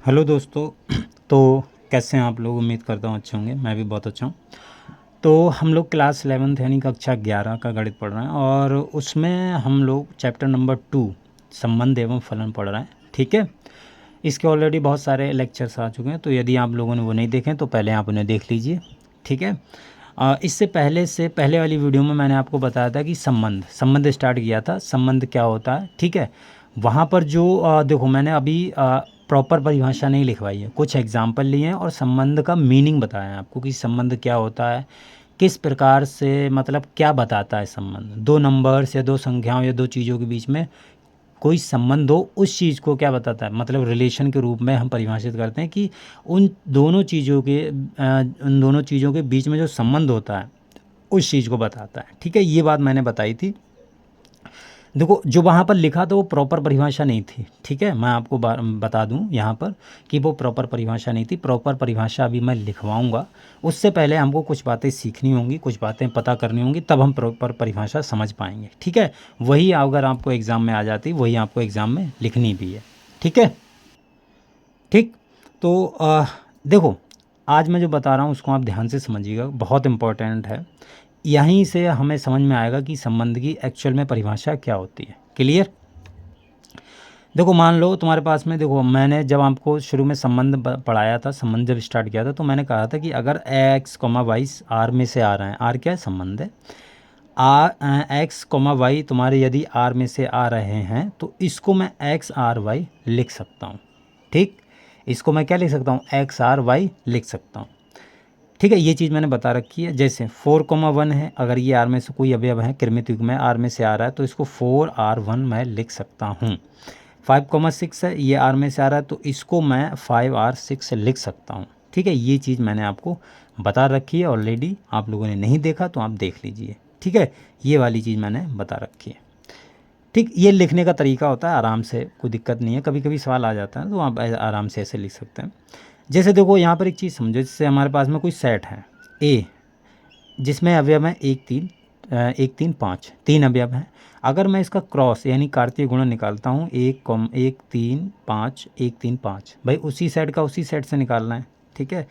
Hello दोस्तों। तो कैसे हैं आप लोग? उम्मीद करता हूँ अच्छे होंगे। मैं भी बहुत अच्छा हूँ। तो हम लोग क्लास 11th यानी कक्षा 11 का गणित पढ़ रहे हैं और उसमें हम लोग चैप्टर नंबर 2 संबंध एवं फलन पढ़ रहे हैं। ठीक है। इसके ऑलरेडी बहुत सारे लेक्चर्स आ चुके हैं, तो यदि आप लोगों ने वो नहीं देखे तो पहले आप उन्हें देख लीजिए। ठीक है। इससे पहले वाली वीडियो में मैंने आपको बताया था कि संबंध स्टार्ट किया था। संबंध क्या होता है? ठीक है। वहाँ पर जो देखो, मैंने अभी प्रॉपर परिभाषा नहीं लिखवाई है, कुछ एग्जाम्पल लिए हैं और संबंध का मीनिंग बताया है आपको कि संबंध क्या होता है, किस प्रकार से, मतलब क्या बताता है संबंध। दो नंबर्स या दो संख्याओं या दो चीज़ों के बीच में कोई संबंध हो, उस चीज़ को क्या बताता है, मतलब रिलेशन के रूप में हम परिभाषित करते हैं कि उन दोनों चीज़ों के बीच में जो संबंध होता है उस चीज़ को बताता है। ठीक है, ये बात मैंने बताई थी। देखो, जो वहाँ पर लिखा था वो प्रॉपर परिभाषा नहीं थी। ठीक है, मैं आपको बता दूं यहाँ पर कि वो प्रॉपर परिभाषा नहीं थी। प्रॉपर परिभाषा अभी मैं लिखवाऊंगा। उससे पहले हमको कुछ बातें सीखनी होंगी, कुछ बातें पता करनी होंगी, तब हम प्रॉपर परिभाषा समझ पाएंगे। ठीक है, वही अगर आपको एग्ज़ाम में आ जाती, वही आपको एग्ज़ाम में लिखनी भी है। ठीक है। ठीक। तो देखो, आज मैं जो बता रहा हूँ उसको आप ध्यान से समझिएगा, बहुत इंपॉर्टेंट है। यहीं से हमें समझ में आएगा कि संबंध की एक्चुअल में परिभाषा क्या होती है। क्लियर? देखो, मान लो तुम्हारे पास में, देखो मैंने जब आपको शुरू में संबंध पढ़ाया था, संबंध जब स्टार्ट किया था, तो मैंने कहा था कि अगर एक्स कॉमा वाई आर में से आ रहे हैं, आर क्या है? संबंध है। एक्स कॉमा वाई तुम्हारे यदि आर में से आ रहे हैं तो इसको मैं एक्स आर वाई लिख सकता हूँ। ठीक, इसको मैं क्या लिख सकता हूँ? एक्स आर वाई लिख सकता हूँ। ठीक है, ये चीज़ मैंने बता रखी है। जैसे 4,1 है, अगर ये आर में से कोई अवयव है, कृमित युग्म में आर में से आ रहा है, तो इसको 4R1 मैं लिख सकता हूँ। 5,6 है, ये आर में से आ रहा है, तो इसको मैं 5R6 लिख सकता हूँ। ठीक है, ये चीज़ मैंने आपको बता रखी है ऑलरेडी। आप लोगों ने नहीं देखा तो आप देख लीजिए। ठीक है, ये वाली चीज़ मैंने बता रखी है। ठीक, ये लिखने का तरीका होता है, आराम से, कोई दिक्कत नहीं है। कभी कभी सवाल आ जाता है तो आप आराम से ऐसे लिख सकते हैं। जैसे देखो, यहाँ पर एक चीज़ समझो, जैसे हमारे पास में कोई सेट है ए, जिसमें अवयव है 1, 3, 5, 3 अवयव हैं। अगर मैं इसका क्रॉस यानी कार्तीय गुणन निकालता हूँ, 1, 3, 5, 1, 3, 5, भाई उसी सेट का उसी सेट से निकालना है। ठीक है,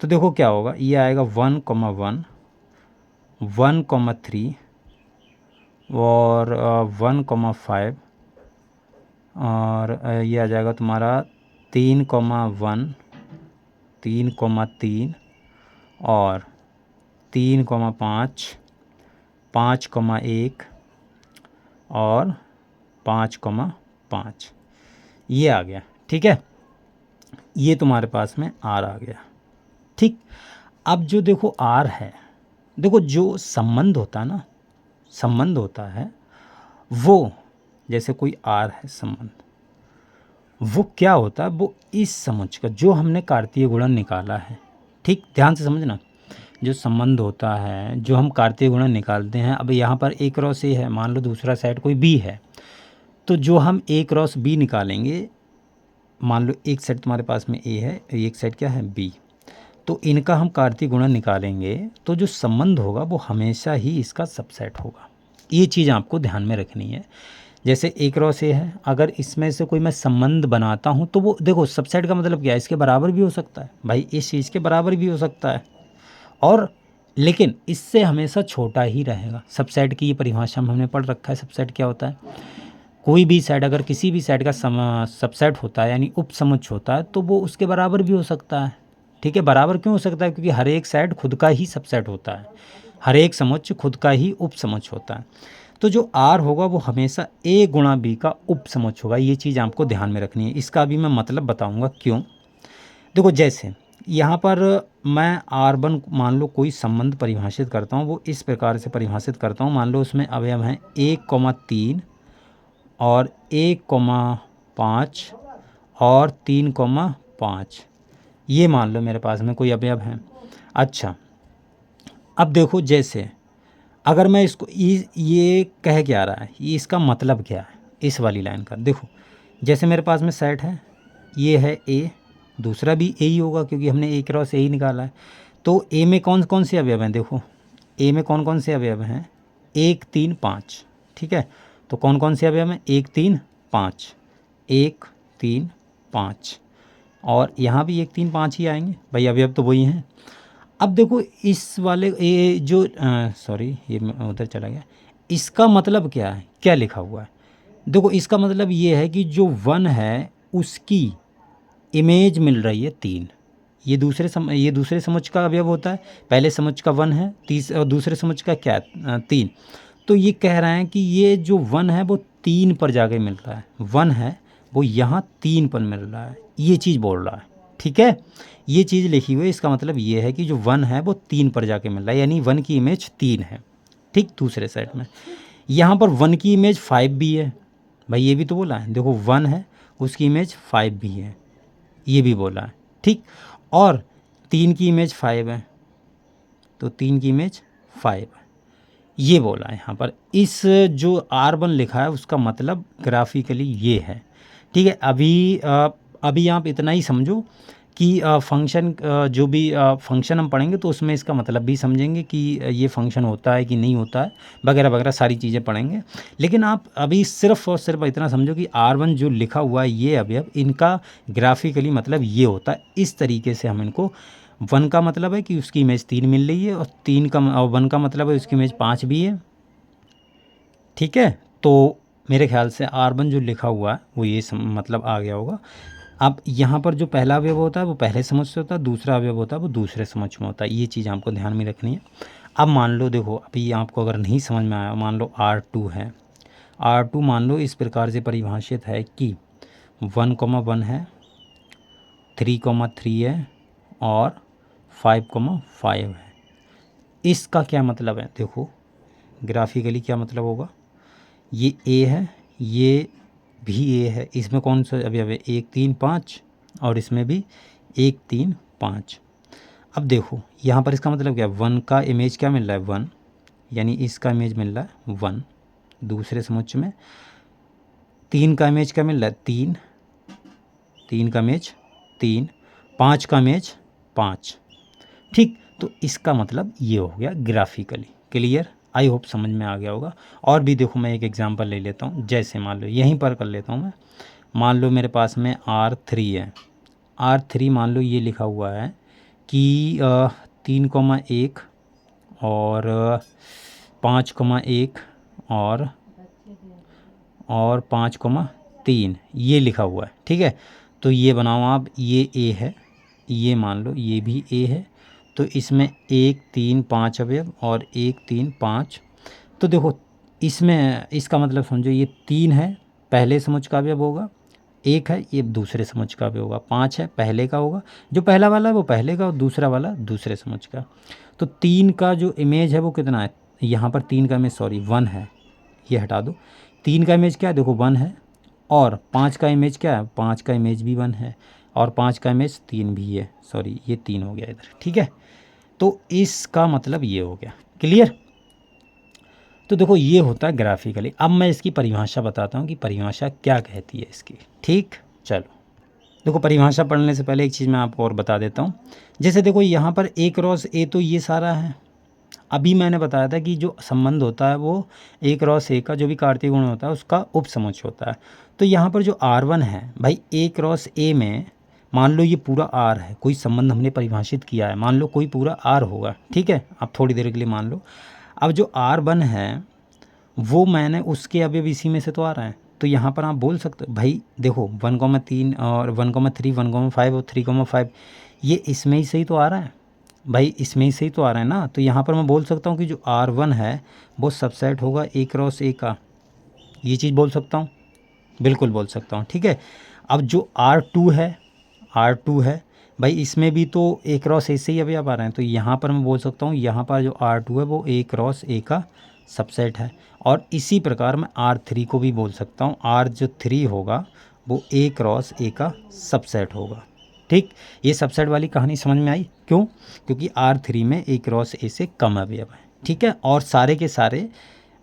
तो देखो क्या होगा, ये आएगा 1,1, 1,3 और 1,5 और ये आ जाएगा तुम्हारा 3,1, 3,3 और 3,5, 5,1 और 5,5, ये आ गया। ठीक है, ये तुम्हारे पास में आर आ गया। ठीक, अब जो देखो आर है, देखो जो संबंध होता है ना, संबंध होता है वो, जैसे कोई आर है संबंध, वो क्या होता है? वो इस समझ का जो हमने कार्तीय गुणन निकाला है। ठीक, ध्यान से समझना। जो संबंध होता है, जो हम कार्तीय गुणन निकालते हैं, अब यहाँ पर ए क्रॉस ए है, मान लो दूसरा साइड कोई बी है, तो जो हम ए क्रॉस बी निकालेंगे, मान लो एक सेट तुम्हारे पास में ए है, एक सेट क्या है? बी, तो इनका हम कार्तीय गुणन निकालेंगे तो जो संबंध होगा वो हमेशा ही इसका सबसेट होगा। ये चीज़ आपको ध्यान में रखनी है। जैसे ए क्रॉस ए है, अगर इसमें से कोई मैं संबंध बनाता हूँ तो वो देखो, सबसेट का मतलब क्या है? इसके बराबर भी हो सकता है भाई, इस चीज़ के बराबर भी हो सकता है, और लेकिन इससे हमेशा छोटा ही रहेगा। सबसेट की ये परिभाषा में हमने पढ़ रखा है। सबसेट क्या होता है? कोई भी सेट अगर किसी भी सेट का सबसेट होता है यानी उपसमुच्चय होता है, तो वो उसके बराबर भी हो सकता है। ठीक है, बराबर क्यों हो सकता है? क्योंकि हर एक सेट खुद का ही सबसेट होता है, हर एक समुच्चय खुद का ही उपसमुच्चय होता है। तो जो आर होगा वो हमेशा ए गुणा बी का उपसमुच्चय होगा। ये चीज़ आपको ध्यान में रखनी है। इसका भी मैं मतलब बताऊंगा क्यों। देखो, जैसे यहाँ पर मैं R1 मान लो कोई संबंध परिभाषित करता हूँ, वो इस प्रकार से परिभाषित करता हूँ। मान लो उसमें अवयव हैं 1,3 और 1,5 और 3,5, ये मान लो मेरे पास में कोई अवयव हैं। अच्छा, अब देखो, जैसे अगर मैं इसको ये कह क्या रहा है, ये इसका मतलब क्या है इस वाली लाइन का? देखो, जैसे मेरे पास में सेट है, ये है ए, दूसरा भी ए ही होगा क्योंकि हमने ए क्रॉस ए ही निकाला है। तो ए में कौन कौन से अवयव हैं? देखो, ए में कौन कौन से अवयव हैं? 1, 3, 5। ठीक है, तो कौन कौन से अवयव हैं? 1, 3, 5, 1, 3, 5। और यहाँ भी 1 3 5 ही आएंगे भाई, अवयव तो वही हैं। अब देखो इस वाले ये जो सॉरी ये मैं उधर चला गया, इसका मतलब क्या है, क्या लिखा हुआ है? देखो इसका मतलब ये है कि जो 1 है उसकी इमेज मिल रही है 3। ये दूसरे समुच्चय का अवयव होता है। पहले समुच्चय का 1 है, और दूसरे समुच्चय का क्या है 3। तो ये कह रहे हैं कि ये जो 1 है वो 3 पर जाके मिल रहा है, 1 है वो यहाँ 3 पर मिल रहा है, ये चीज़ बोल रहा है। ठीक है, ये चीज़ लिखी हुई है, इसका मतलब ये है कि जो 1 है वो 3 पर जाके मिल रहा है, यानी 1 की इमेज 3 है। ठीक, दूसरे सेट में यहाँ पर 1 की इमेज 5 भी है भाई, ये भी तो बोला है। देखो 1 है उसकी इमेज 5 भी है, ये भी बोला है। ठीक, और 3 की इमेज 5 है, तो 3 की इमेज 5 है, ये बोला है यहाँ पर। इस जो R1 लिखा है उसका मतलब ग्राफिकली ये है। ठीक है, अभी आप इतना ही समझो कि फंक्शन, जो भी फंक्शन हम पढ़ेंगे तो उसमें इसका मतलब भी समझेंगे कि ये फंक्शन होता है कि नहीं होता है, वगैरह वगैरह सारी चीज़ें पढ़ेंगे। लेकिन आप अभी सिर्फ और सिर्फ इतना समझो कि R1 जो लिखा हुआ है ये अवयव, इनका ग्राफिकली मतलब ये होता है। इस तरीके से हम इनको, 1 का मतलब है कि उसकी इमेज 3 मिल रही है, और 1 का मतलब है उसकी इमेज 5 भी है। ठीक है, तो मेरे ख्याल से R1 जो लिखा हुआ है वो ये मतलब आ गया होगा। अब यहाँ पर जो पहला अवयव होता है वो पहले समुच्चय होता है, दूसरा अवयव होता है वो दूसरे समुच्चय में होता है, ये चीज़ आपको ध्यान में रखनी है। अब मान लो, देखो अभी आपको अगर नहीं समझ में आया, मान लो R2 है, R2 मान लो इस प्रकार से परिभाषित है कि 1,1 है, 3,3 है और 5,5 है। इसका क्या मतलब है, देखो ग्राफिकली क्या मतलब होगा, ये A है, ये भी A है, इसमें कौन सा अवयव है 1 3 5, और इसमें भी 1 3 5। अब देखो यहाँ पर इसका मतलब क्या है, 1 का इमेज क्या मिल रहा है 1, यानी इसका इमेज मिल रहा है 1 दूसरे समुच्चय में। 3 का इमेज क्या मिल रहा है 3, 3 का इमेज 3, 5 का इमेज 5। ठीक, तो इसका मतलब ये हो गया ग्राफिकली क्लियर। आई होप समझ में आ गया होगा। और भी देखो मैं एक एग्जांपल ले लेता हूँ, जैसे मान लो यहीं पर कर लेता हूँ मैं। मान लो मेरे पास में R3 है, R3 मान लो ये लिखा हुआ है कि 3,1 और 5,1 और 5,3 ये लिखा हुआ है। ठीक है, तो ये बनाओ आप, ये A है, ये मान लो ये भी A है, तो इसमें 1 3 5 अवयव और 1 3 5। तो देखो इसमें इसका मतलब समझो, ये 3 है पहले समुच्चय का अवयव होगा, 1 है ये दूसरे समुच्चय का अवयव होगा, 5 है पहले का होगा, जो पहला वाला है वो पहले का और दूसरा वाला दूसरे समुच्चय का। तो 3 का जो इमेज है वो कितना है, यहाँ पर 3 का इमेज 1 है, ये हटा दो। 3 का इमेज क्या है, देखो 1 है, और 5 का इमेज क्या है, 5 का इमेज भी 1 है, और 5 का इमेज 3 भी है, ये 3 हो गया इधर। ठीक है, तो इसका मतलब ये हो गया क्लियर। तो देखो ये होता है ग्राफिकली। अब मैं इसकी परिभाषा बताता हूँ कि परिभाषा क्या कहती है इसकी। ठीक, चलो देखो परिभाषा पढ़ने से पहले एक चीज़ मैं आपको और बता देता हूँ। जैसे देखो यहाँ पर A क्रॉस A तो ये सारा है, अभी मैंने बताया था कि जो संबंध होता है वो A क्रॉस A का जो भी कार्तीय गुण होता है उसका उपसमुच्चय होता है। तो यहाँ पर जो R1 है भाई, A क्रॉस A में मान लो ये पूरा R है, कोई संबंध हमने परिभाषित किया है, मान लो कोई पूरा R होगा। ठीक है, अब थोड़ी देर के लिए मान लो। अब जो R1 है वो मैंने उसके अवयव इसी में से तो आ रहा है, तो यहाँ पर आप बोल सकते हो भाई देखो 1,3 और 1,3 1,5 और 3,5 ये इसमें ही सही तो आ रहा है भाई, इसमें ही सही तो आ रहा है ना। तो यहाँ पर मैं बोल सकता हूँ कि जो R1 है वो सबसेट होगा A क्रॉस A का, ये चीज़ बोल सकता हूँ, बिल्कुल बोल सकता हूँ। ठीक है, अब जो R2 है भाई, इसमें भी तो A क्रॉस A से ही अवयव आ रहे हैं, तो यहाँ पर मैं बोल सकता हूँ यहाँ पर जो R2 है वो A क्रॉस A का सबसेट है। और इसी प्रकार मैं R3 को भी बोल सकता हूँ, R जो 3 होगा वो A क्रॉस A का सबसेट होगा। ठीक, ये सबसेट वाली कहानी समझ में आई, क्यों, क्योंकि R3 में A क्रॉस A से कम अवयव है। ठीक है, और सारे के सारे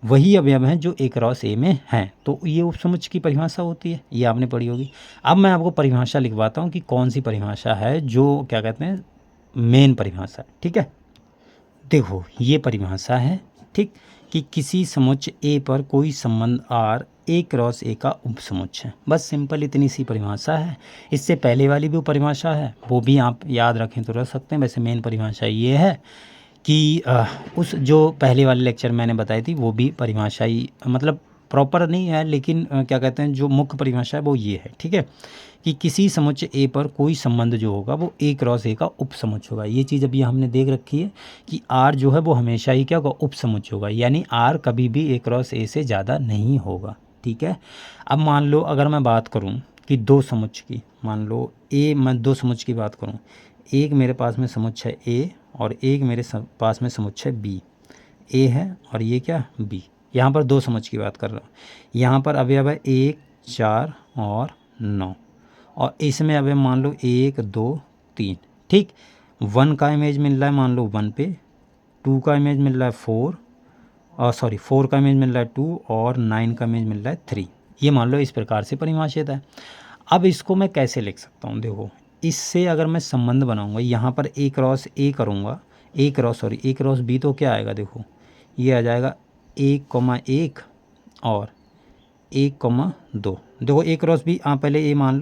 वही अवयव हैं जो A क्रॉस A में हैं, तो ये उपसमुच्चय की परिभाषा होती है, ये आपने पढ़ी होगी। अब मैं आपको परिभाषा लिखवाता हूँ कि कौन सी परिभाषा है जो क्या कहते हैं मेन परिभाषा है। ठीक है, देखो ये परिभाषा है, ठीक, कि किसी समुच्चय A पर कोई संबंध R ए क्रॉस ए का उपसमुच्चय। बस सिंपल इतनी सी परिभाषा है। इससे पहले वाली भी परिभाषा है, वो भी आप याद रखें तो रख सकते हैं। वैसे मेन परिभाषा ये है कि उस जो पहले वाले लेक्चर मैंने बताई थी वो भी परिभाषा ही मतलब प्रॉपर नहीं है, लेकिन क्या कहते हैं जो मुख्य परिभाषा है वो ये है, ठीक है, कि किसी समुच्चय ए पर कोई संबंध जो होगा वो ए क्रॉस ए का उपसमुच्चय होगा। ये चीज़ अभी हमने देख रखी है कि आर जो है वो हमेशा ही क्या होगा, उपसमुच्चय होगा, यानी आर कभी भी ए क्रॉस ए से ज़्यादा नहीं होगा, ठीक है। अब मान लो अगर मैं बात करूं कि दो समुच्चय की, मान लो मैं दो समुच्चय की बात करूं, एक मेरे पास में समुच्चय ए और एक मेरे पास में समुच्चय बी। ए है और ये क्या, बी। यहाँ पर दो समुच्चय की बात कर रहा हूँ। यहाँ पर अवयव है 1, 4 और 9, और इसमें अवयव मान लो 1, 2, 3, ठीक। 1 का इमेज मिल रहा है मान लो 1 पे, 2 का इमेज मिल रहा है 4, और 4 का इमेज मिल रहा है 2, और 9 का इमेज मिल रहा है 3। ये मान लो इस प्रकार से परिभाषित है। अब इसको मैं कैसे लिख सकता हूँ, देखो इससे अगर मैं संबंध बनाऊंगा, यहाँ पर ए क्रॉस ए करूँगा, ए क्रॉस बी, तो क्या आएगा, देखो ये आ जाएगा 1,1 और 1,2। देखो ए क्रॉस बी, आप पहले ए मान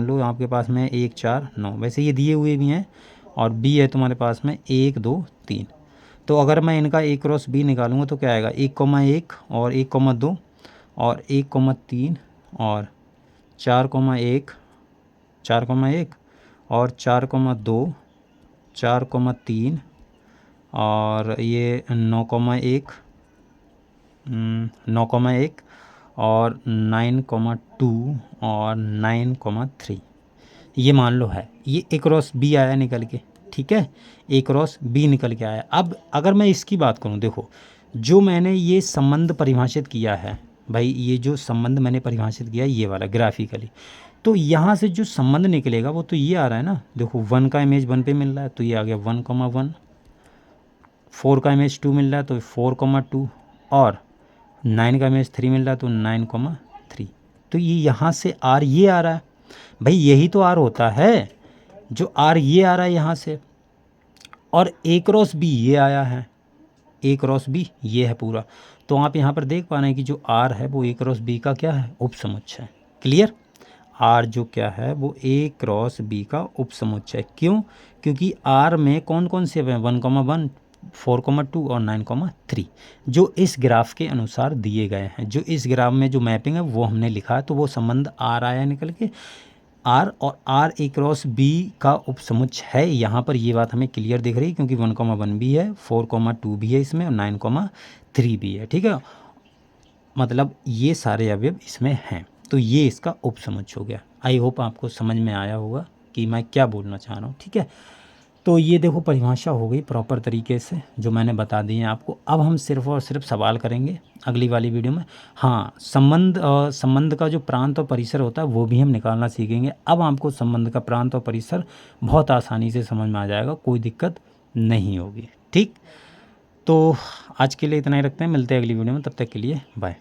लो आपके पास में 1, 4, 9, वैसे ये दिए हुए भी हैं, और बी है तुम्हारे पास में 1, 2, 3। तो अगर मैं इनका ए क्रॉस बी निकालूंगा तो क्या आएगा, 1,1 और 1,2 और 1,3 और 4,1 और 4,2, 4,3 और ये 9,1 और 9,2 और 9,3। ये मान लो है, ये ए क्रॉस बी आया निकल के, ठीक है, ए क्रॉस बी निकल के आया। अब अगर मैं इसकी बात करूं, देखो जो मैंने ये संबंध परिभाषित किया है भाई, ये जो संबंध मैंने परिभाषित किया है ये वाला ग्राफिकली, तो यहाँ से जो संबंध निकलेगा वो तो ये आ रहा है ना। देखो 1 का इमेज 1 पे मिल रहा है तो ये आ गया 1,1, 4 का इमेज 2 मिल रहा है तो 4,2, और 9 का इमेज 3 मिल रहा है तो 9,3। तो ये यहाँ से आर ये आ रहा है भाई, यही तो आर होता है, जो आर ये आ रहा है यहाँ से, और ए क्रॉस बी ये आया है, ए क्रॉस बी ये है पूरा। तो आप यहाँ पर देख पा रहे हैं कि जो आर है वो ए क्रॉस बी का क्या है, उपसमुच्चय है। क्लियर, आर जो क्या है वो ए क्रॉस बी का उपसमुच्चय। क्यों, क्योंकि आर में कौन कौन से हैं, 1,1, 4,2 और 9,3, जो इस ग्राफ के अनुसार दिए गए हैं। जो इस ग्राफ में जो मैपिंग है वो हमने लिखा है, तो वो संबंध आर आया निकल के, आर और आर ए क्रॉस बी का उपसमुच्चय है। यहाँ पर ये बात हमें क्लियर दिख रही है, क्योंकि 1,1 भी है, 4,2 भी है इसमें, और 9,3 भी है, ठीक है। मतलब ये सारे अवयव इसमें हैं, तो ये इसका उपसमुच्चय हो गया। आई होप आपको समझ में आया होगा कि मैं क्या बोलना चाह रहा हूँ, ठीक है। तो ये देखो परिभाषा हो गई प्रॉपर तरीके से जो मैंने बता दी है आपको। अब हम सिर्फ और सिर्फ सवाल करेंगे अगली वाली वीडियो में। हाँ, संबंध का जो प्रांत और परिसर होता है वो भी हम निकालना सीखेंगे। अब आपको संबंध का प्रांत और परिसर बहुत आसानी से समझ में आ जाएगा, कोई दिक्कत नहीं होगी, ठीक। तो आज के लिए इतना ही रखते हैं, मिलते हैं अगली वीडियो में, तब तक के लिए बाय।